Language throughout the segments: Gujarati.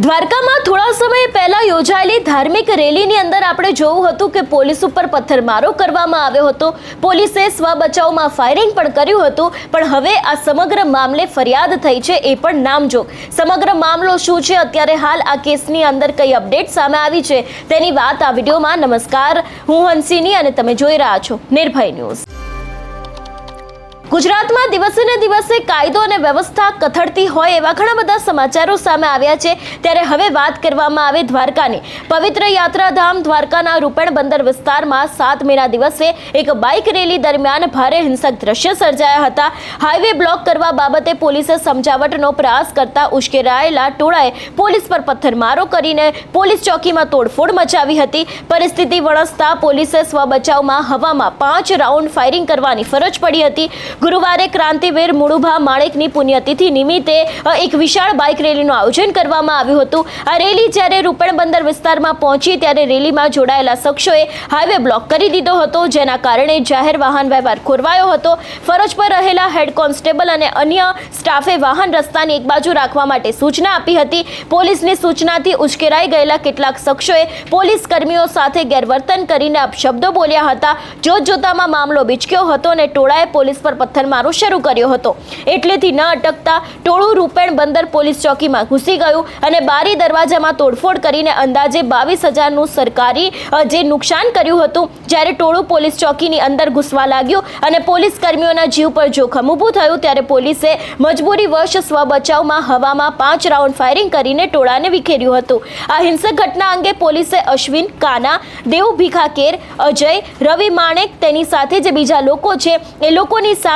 દ્વારકામાં થોડા સમય પહેલા યોજાયેલી ધાર્મિક રેલીની અંદર આપણે જોયું હતું કે પોલીસ ઉપર પથ્થરમારો કરવામાં આવ્યો હતો. પોલીસે સ્વ બચાવમાં ફાયરિંગ પણ કર્યું હતું. પણ હવે આ સમગ્ર મામલે ફરિયાદ થઈ છે એ પણ નામજોગ. સમગ્ર મામલો શું છે, અત્યારે હાલ આ કેસની અંદર કઈ અપડેટ સામે આવી છે તેની વાત આ વિડીયોમાં. નમસ્કાર, હું હંસિની અને તમે જોઈ રહ્યા છો નિર્ભય ન્યૂઝ. ગુજરાતમાં દિવસે ને દિવસે કાયદો અને વ્યવસ્થા કથળતી હોય એવા ઘણા બધા સમાચારો સામે આવ્યા છે. ત્યારે હવે વાત કરવામાં આવે દ્વારકાની. પવિત્ર યાત્રાધામ દ્વારકાના રૂપેણ બંદર વિસ્તારમાં 7 મેના દિવસે એક બાઇક રેલી દરમિયાન ભારે હિંસક દ્રશ્ય સર્જાયા હતા. હાઈવે બ્લોક કરવા બાબતે પોલીસે સમજાવટનો પ્રયાસ કરતા ઉશ્કેરાયેલા ટોળાએ પોલીસ પર પથ્થરમારો કરીને પોલીસ ચોકીમાં તોડફોડ મચાવી હતી. પરિસ્થિતિ વણસતા પોલીસે સ્વ બચાવમાં હવામાં 5 રાઉન્ડ ફાયરિંગ કરવાની ફરજ પડી હતી. ગુરુવારે ક્રાંતિવીર મુળુભા માણેકની પુણ્યતિથિ નિમિત્તે એક વિશાળ બાઇક રેલીનું આયોજન કરવામાં આવ્યું હતું. આ રેલી જ્યારે રૂપેણ બંદર વિસ્તારમાં પહોંચી ત્યારે રેલીમાં જોડાયેલા શખ્સોએ હાઈવે બ્લોક કરી દીધો હતો, જેના કારણે જાહેર વાહન વ્યવહાર ખોરવાયો હતો. ફરજ પર રહેલા હેડ કોન્સ્ટેબલ અને અન્ય સ્ટાફે વાહન રસ્તાની એક બાજુ રાખવા માટે સૂચના આપી હતી. પોલીસની સૂચનાથી ઉશ્કેરાઈ ગયેલા કેટલાક શખ્સોએ પોલીસ કર્મીઓ સાથે ગેરવર્તન કરીને અપશબ્દો બોલ્યા હતા. જોતજોતામાં મામલો બીચક્યો હતો અને ટોળાએ પોલીસ પર પથ્થરમારો શરૂ કર્યો હતો. એટલેથી ન અટકતા ટોળું રૂપેણ બંદર પોલીસ ચોકીમાં ઘૂસી ગયું અને બારી દરવાજામાં તોડફોડ કરીને અંદાજે 22,000નું સરકારી જે નુકસાન કર્યું હતું. જ્યારે ટોળું પોલીસ ચોકીની અંદર ઘૂસવા લાગ્યું અને પોલીસ કર્મીઓના જીવ પર જોખમ ઊભું થયું ત્યારે પોલીસે મજબૂરીવશ સ્વ બચાવમાં હવામાં 5 રાઉન્ડ ફાયરિંગ કરીને ટોળાને વિખેર્યું હતું. આ હિંસક ઘટના અંગે પોલીસે અશ્વિન, કાના, દેવ ભીખાકેર, અજય, રવિ માણેક તેની સાથે જે બીજા લોકો છે એ લોકોની સામે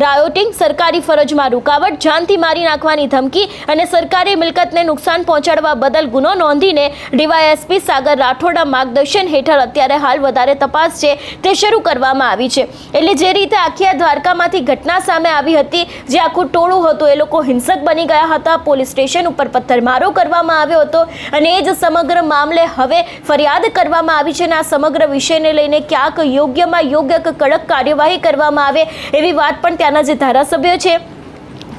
રાયોટિંગ, સરકારી ફરજમાં રૂકાવટ, જાનથી મારી નાખવાની ધમકી અને સરકારી મિલકતને નુકસાન પહોંચાડવા બદલ ગુનો નોંધીને ડીવાયએસપી સાગર રાઠોડના માર્ગદર્શન હેઠળ અત્યારે હાલ વધારે તપાસ છે તે શરૂ કરવામાં આવી છે. એટલે જે રીતે આખી દ્વારકામાંથી ઘટના સામે આવી હતી, જે આખું ટોળું હતું એ લોકો હિંસક બની ગયા હતા, પોલીસ સ્ટેશન ઉપર પથ્થરમારો કરવામાં આવ્યો હતો અને એ જ સમગ્ર મામલે હવે ફરિયાદ કરવામાં આવી છે અને આ સમગ્ર વિષયને લઈને ક્યાંક યોગ્યમાં યોગ્ય કડક કાર્યવાહી કરવામાં આવે એવી વાત પણ ત્યાંના જે ધારાસભ્યો છે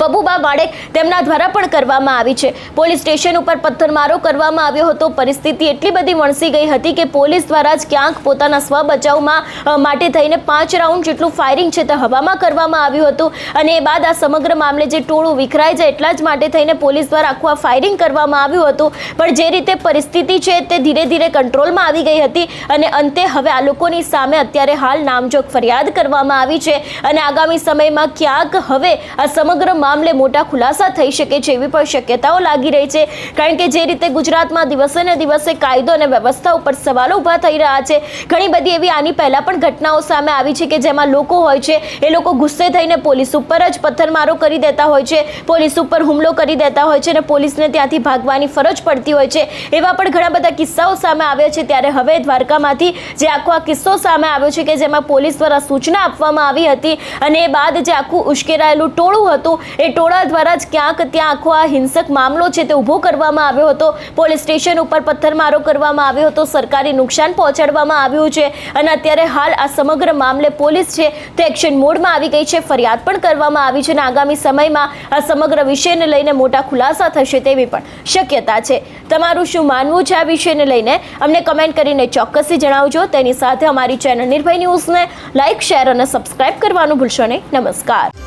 પબુભા માણેક તેમના દ્વારા પણ કરવામાં આવી છે. પોલીસ સ્ટેશન ઉપર પથ્થરમારો કરવામાં આવ્યો હતો. પરિસ્થિતિ એટલી બધી વણસી ગઈ હતી કે પોલીસ દ્વારા જ ક્યાંક પોતાના સ્વ બચાવમાં માટે થઈને 5 રાઉન્ડ જેટલું ફાયરિંગ છે તે હવામાં કરવામાં આવ્યું હતું અને એ બાદ આ સમગ્ર મામલે જે ટોળું વિખરાઈ જાય એટલા જ માટે થઈને પોલીસ દ્વારા આખું આ ફાયરિંગ કરવામાં આવ્યું હતું. પણ જે રીતે પરિસ્થિતિ છે તે ધીરે ધીરે કંટ્રોલમાં આવી ગઈ હતી અને અંતે હવે આ લોકોની સામે અત્યારે હાલ નામજોગ ફરિયાદ કરવામાં આવી છે અને આગામી સમયમાં ક્યાંક હવે આ સમગ્ર મામલે મોટા ખુલાસા થઈ શકે છે એવી પણ શક્યતાઓ લાગી રહી છે. કારણ કે જે રીતે ગુજરાતમાં દિવસે ને દિવસે કાયદો અને વ્યવસ્થા ઉપર સવાલો ઊભા થઈ રહ્યા છે. ઘણી બધી એવી આની પહેલા પણ ઘટનાઓ સામે આવી છે કે જેમાં લોકો હોય છે એ લોકો ગુસ્સે થઈને પોલીસ ઉપર જ પથ્થરમારો કરી દેતા હોય છે, પોલીસ ઉપર હુમલો કરી દેતા હોય છે અને પોલીસને ત્યાંથી ભાગવાની ફરજ પડતી હોય છે. એવા પણ ઘણા બધા કિસ્સાઓ સામે આવ્યા છે. ત્યારે હવે દ્વારકામાંથી જે આખો આ કિસ્સો સામે આવ્યો છે કે જેમાં પોલીસ દ્વારા સૂચના આપવામાં આવી હતી અને એ બાદ જે આખું ઉશ્કેરાયેલું ટોળું હતું એ ટોળા દ્વારા જ ક્યાંક ત્યાં આખો આ હિંસક મામલો છે તે ઊભો કરવામાં આવ્યો હતો. પોલીસ સ્ટેશન ઉપર પથ્થરમારો કરવામાં આવ્યો હતો, સરકારી નુકસાન પહોંચાડવામાં આવ્યું છે અને અત્યારે હાલ આ સમગ્ર મામલે પોલીસ છે તે એક્શન મોડમાં આવી ગઈ છે. ફરિયાદ પણ કરવામાં આવી છે અને આગામી સમયમાં આ સમગ્ર વિષયને લઈને મોટા ખુલાસા થશે તેવી પણ શક્યતા છે. તમારું શું માનવું છે આ વિષયને લઈને અમને કમેન્ટ કરીને ચોક્કસથી જણાવજો. તેની સાથે અમારી ચેનલ નિર્ભય ન્યૂઝને લાઇક, શેર અને સબસ્ક્રાઇબ કરવાનું ભૂલશો નહીં. નમસ્કાર.